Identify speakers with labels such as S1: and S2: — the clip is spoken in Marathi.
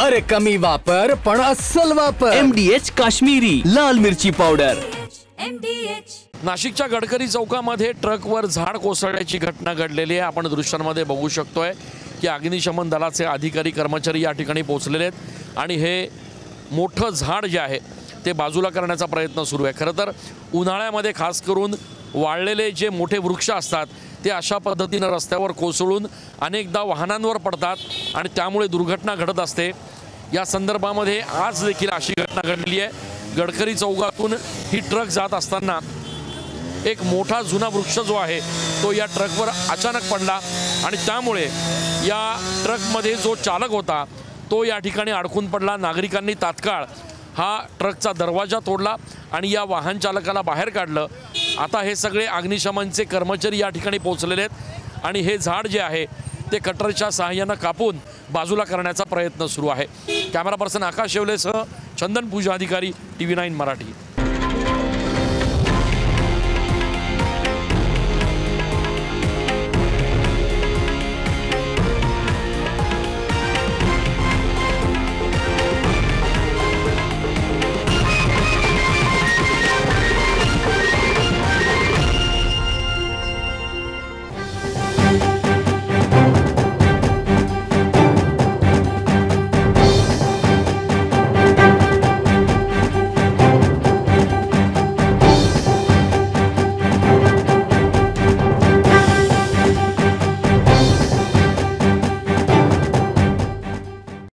S1: अरे कमी वापर पण अस्सल वापर।
S2: MDH काश्मीरी लाल मिरची पावडर।
S3: नाशिकच्या गडकरी चौकामध्ये ट्रकवर झाड कोसळण्याची घटना घडलेली आहे। आपण दृश्यांमध्ये बघू शकतोय की अग्निशमन दलाचे अधिकारी कर्मचारी या ठिकाणी पोहोचलेले आहेत आणि हे मोठं झाड जे आहे ते बाजूला करण्याचा प्रयत्न सुरू आहे। खरं तर उन्हाळ्यामध्ये खास करून वाळलेले जे मोठे वृक्ष असतात ते अशा पद्धतीने रस्त्यावर कोसळून अनेकदा वाहनांवर पडतात आणि त्यामुळे दुर्घटना घडत असते। या संदर्भामध्ये आज देखील अशी घटना घडली आहे। गडकरी चौकातून ही ट्रक जात असताना एक मोठा जुना वृक्ष जो आहे तो या ट्रकवर अचानक पडला आणि त्यामुळे या ट्रकमध्ये जो चालक होता तो या ठिकाणी अडकून पडला। नागरिकांनी तात्काळ हा ट्रकचा दरवाजा तोडला आणि या वाहन चालकाला बाहेर काढलं। आता हे सगळे अग्निशमनचे कर्मचारी या ठिकाणी पोहोचलेले आहेत आणि हे झाड जे आहे ते कटरच्या सहाय्याने कापून बाजूला करण्याचा प्रयत्न सुरू आहे। कॅमेरा पर्सन आकाश शेवलेसह चंदन पूजा अधिकारी TV9 मराठी।